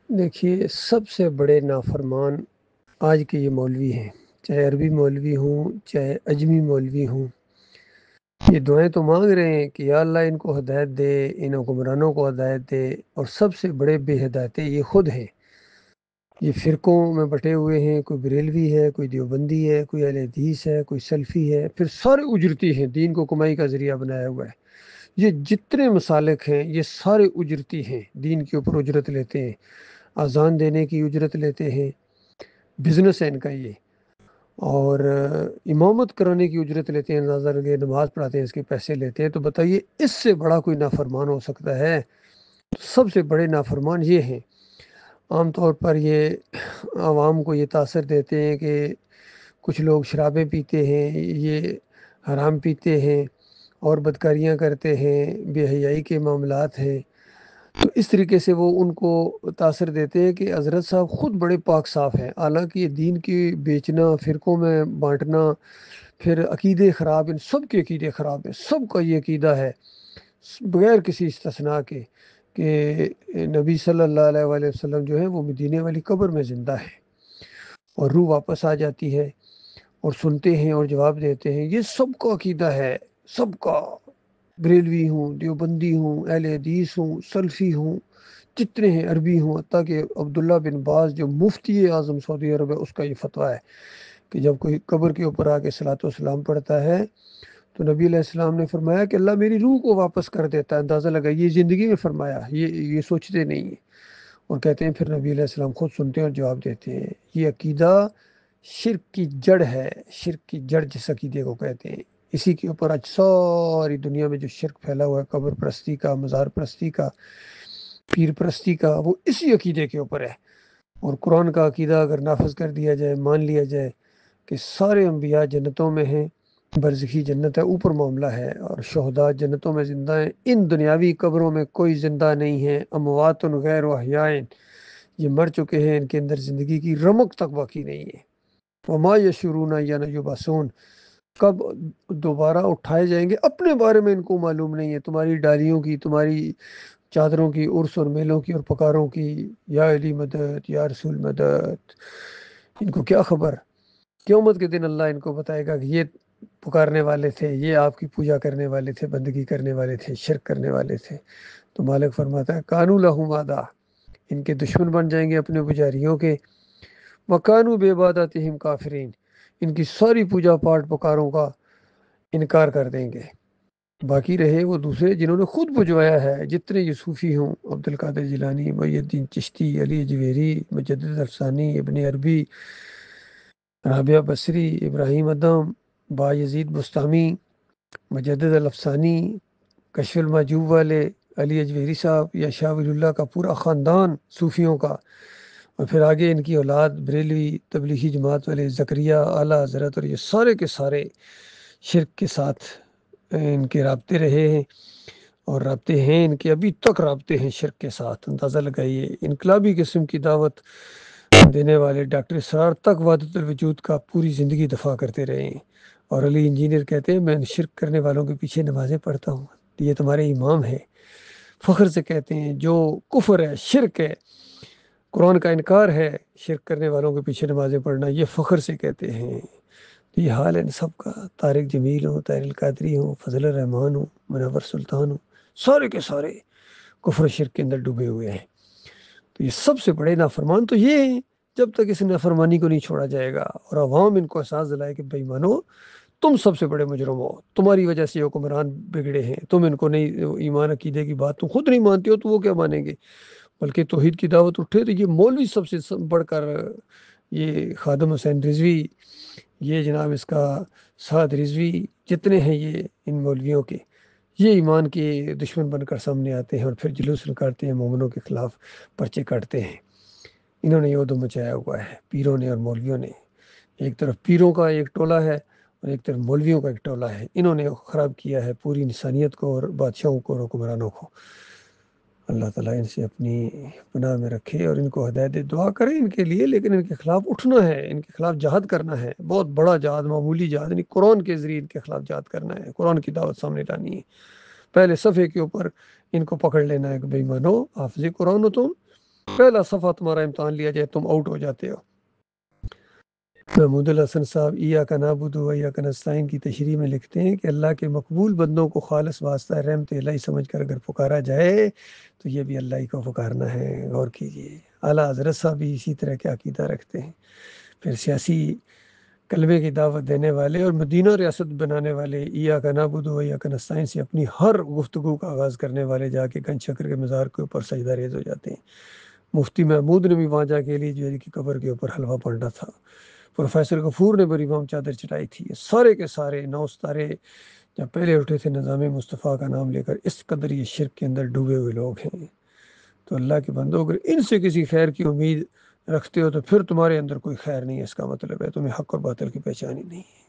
دیکھیے، سب سے بڑے نافرمان آج کے یہ مولوی ہیں، چاہے عربی مولوی ہوں چاہے اجمی مولوی ہوں۔ یہ دعائیں تو مانگ رہے ہیں کہ یا اللہ ان کو ہدایت دے، ان حکمرانوں کو ہدایت دے، اور سب سے بڑے بے ہدایتیں یہ خود ہیں۔ یہ فرقوں میں بٹے ہوئے ہیں، کوئی بریلوی ہے، کوئی دیوبندی ہے، کوئی اہل حدیث ہے، کوئی سلفی ہے، پھر سارے اجرتی ہیں، دین کو کمائی کا ذریعہ بنایا ہوا ہے۔ یہ جتنے مسالک ہیں یہ سارے اجرتی ہیں، دین کے اوپر اجرت لیتے ہیں، اذان دینے کی اجرت لیتے ہیں، بزنس ہے ان کا یہ، اور امامت کرانے کی اجرت لیتے ہیں، نظر کے نماز پڑھاتے ہیں، اس کے پیسے لیتے ہیں۔ تو بتائیے اس سے بڑا کوئی نافرمان ہو سکتا ہے؟ سب سے بڑے نافرمان یہ ہیں۔ عام طور پر یہ عوام کو یہ تاثر دیتے ہیں کہ کچھ لوگ شرابیں پیتے ہیں، یہ حرام پیتے ہیں اور بدکاریاں کرتے ہیں، بے حیائی کے معاملات ہیں، تو اس طریقے سے وہ ان کو تاثر دیتے ہیں کہ حضرت صاحب خود بڑے پاک صاف ہیں، حالانکہ یہ دین کی بیچنا، فرقوں میں بانٹنا، پھر عقیدے خراب، ان سب کے عقیدے خراب ہیں، سب کا یہ عقیدہ ہے بغیر کسی استثناء کے کہ نبی صلی اللہ علیہ وآلہ وسلم جو ہے وہ مدینے والی قبر میں زندہ ہے اور روح واپس آ جاتی ہے، اور سنتے ہیں اور جواب دیتے ہیں۔ یہ سب کا عقیدہ ہے، سب کا، بریلوی ہوں، دیوبندی ہوں، اہل حدیث ہوں، سلفی ہوں، جتنے ہیں، عربی ہوں، حتیٰ کہ عبداللہ بن باز جو مفتی اعظم سعودی عرب ہے، اس کا یہ فتویٰ ہے کہ جب کوئی قبر کے اوپر آ کے صلاۃ و سلام پڑھتا ہے تو نبی علیہ السلام نے فرمایا کہ اللہ میری روح کو واپس کر دیتا ہے۔ اندازہ لگا، یہ زندگی میں فرمایا، یہ سوچتے نہیں ہیں، اور کہتے ہیں پھر نبی علیہ السلام خود سنتے ہیں اور جواب دیتے ہیں۔ یہ عقیدہ شرک کی جڑ ہے، شرک کی جڑ جس عقیدے کو کہتے ہیں، اسی کے اوپر آج ساری دنیا میں جو شرک پھیلا ہوا ہے، قبر پرستی کا، مزار پرستی کا، پیر پرستی کا، وہ اسی عقیدے کے اوپر ہے۔ اور قرآن کا عقیدہ اگر نافذ کر دیا جائے، مان لیا جائے کہ سارے انبیاء جنتوں میں ہیں، برزخی جنت ہے، اوپر معاملہ ہے، اور شہداء جنتوں میں زندہ ہیں، ان دنیاوی قبروں میں کوئی زندہ نہیں ہے، اموات غیر احیاء، یہ مر چکے ہیں، ان کے اندر زندگی کی رمق تک باقی نہیں ہے۔ وما یشعرون ایان یبعثون، کب دوبارہ اٹھائے جائیں گے اپنے بارے میں ان کو معلوم نہیں ہے۔ تمہاری ڈالیوں کی، تمہاری چادروں کی، عرس اور میلوں کی اور پکاروں کی، یا علی مدد، یا رسول مدد، ان کو کیا خبر؟ قیامت کے دن اللہ ان کو بتائے گا کہ یہ پکارنے والے تھے، یہ آپ کی پوجا کرنے والے تھے، بندگی کرنے والے تھے، شرک کرنے والے تھے۔ تو مالک فرماتا ہے کانو لہم اعدا، ان کے دشمن بن جائیں گے اپنے پجاریوں کے، وکانو بے عبادتہم کافرین، ان کی ساری پوجا پاٹ پکاروں کا انکار کر دیں گے۔ باقی رہے وہ دوسرے جنہوں نے خود بجوایا ہے، جتنے یہ صوفی ہوں، عبد القادر جیلانی، محی الدین چشتی، علی اجویری، مجدد افسانی، ابن عربی، رابعہ بصری، ابراہیم ادم، با یزید بستامی، مجدد الافسانی، کشف المحجوب والے، علی اجویری صاحب، یا شاہ ولی اللہ کا پورا خاندان صوفیوں کا، اور پھر آگے ان کی اولاد بریلوی، تبلیغی جماعت والے، زکریا، اعلیٰ حضرت، اور یہ سارے کے سارے شرک کے ساتھ ان کے رابطے رہے ہیں، اور رابطے ہیں ان کے، ابھی تک رابطے ہیں شرک کے ساتھ۔ اندازہ لگائیے، انقلابی قسم کی دعوت دینے والے ڈاکٹر اسرار تک وحدت الوجود کا پوری زندگی دفاع کرتے رہے ہیں، اور علی انجینئر کہتے ہیں میں شرک کرنے والوں کے پیچھے نمازیں پڑھتا ہوں، یہ تمہارے امام ہے، فخر سے کہتے ہیں۔ جو کفر ہے، شرک ہے، قرآن کا انکار ہے، شرک کرنے والوں کے پیچھے نمازیں پڑھنا، یہ فخر سے کہتے ہیں۔ یہ حال ہے ان سب کا، طارق جمیل ہوں، طاہر القادری ہوں، فضل الرحمان ہوں، منور سلطان ہوں، سارے کے سارے کفر و شرک کے اندر ڈوبے ہوئے ہیں۔ تو یہ سب سے بڑے نافرمان تو یہ ہیں، جب تک اس نافرمانی کو نہیں چھوڑا جائے گا اور عوام ان کو احساس دلائے کہ بھائی مانو تم سب سے بڑے مجرم ہو، تمہاری وجہ سے حکمران بگڑے ہیں، تم ان کو نہیں، ایمان عقیدے کی بات تم خود نہیں مانتے ہو تو وہ کیا مانیں گے؟ بلکہ توحید کی دعوت اٹھے تو یہ مولوی سب سے بڑھ کر، یہ خادم حسین رضوی، یہ جناب اس کا سعد رضوی، جتنے ہیں یہ ان مولویوں کے، یہ ایمان کے دشمن بن کر سامنے آتے ہیں اور پھر جلوس نکالتے ہیں، مومنوں کے خلاف پرچے کاٹتے ہیں۔ انہوں نے یہ ادھم مچایا ہوا ہے، پیروں نے اور مولویوں نے۔ ایک طرف پیروں کا ایک ٹولہ ہے اور ایک طرف مولویوں کا ایک ٹولہ ہے، انہوں نے خراب کیا ہے پوری انسانیت کو اور بادشاہوں کو اور حکمرانوں کو۔ اللہ تعالیٰ ان سے اپنی پناہ میں رکھے اور ان کو ہدایت دے۔ دعا کریں ان کے لیے، لیکن ان کے خلاف اٹھنا ہے، ان کے خلاف جہاد کرنا ہے، بہت بڑا جہاد، معمولی جہاد نہیں، قرآن کے ذریعے ان کے خلاف جہاد کرنا ہے، قرآن کی دعوت سامنے لانی ہے۔ پہلے صفحے کے اوپر ان کو پکڑ لینا ہے کہ بھئی مانو حافظ قرآن ہو تم، پہلا صفحہ تمہارا امتحان لیا جائے تم آؤٹ ہو جاتے ہو۔ محمود الحسن صاحب ایاک نعبد و ایاک نستعین کی تشریح میں لکھتے ہیں کہ اللہ کے مقبول بندوں کو خالص واسطہ رحمت الہی سمجھ کر اگر پکارا جائے تو یہ بھی اللہ ہی کو پکارنا ہے۔ غور کیجیے، اعلیٰ حضرت صاحب بھی اسی طرح کے عقیدہ رکھتے ہیں۔ پھر سیاسی کلمے کی دعوت دینے والے اور مدینہ ریاست بنانے والے ایاک نعبد و ایاک نستعین سے اپنی ہر گفتگو کا آغاز کرنے والے جا کے گنج شکر کے مزار کے اوپر سجدہ ریز ہو جاتے ہیں۔ مفتی محمود نے بھی وہاں جا کے علی جوہری کی قبر کے اوپر حلوہ پلٹا تھا۔ پروفیسر غفور نے بری بام چادر چڑھائی تھی۔ یہ سارے کے سارے 9 ستارے جب پہلے اٹھے تھے نظام مصطفیٰ کا نام لے کر، اس قدر یہ شرک کے اندر ڈوبے ہوئے لوگ ہیں۔ تو اللہ کے بندو اگر ان سے کسی خیر کی امید رکھتے ہو تو پھر تمہارے اندر کوئی خیر نہیں ہے، اس کا مطلب ہے تمہیں حق اور باطل کی پہچان ہی نہیں ہے۔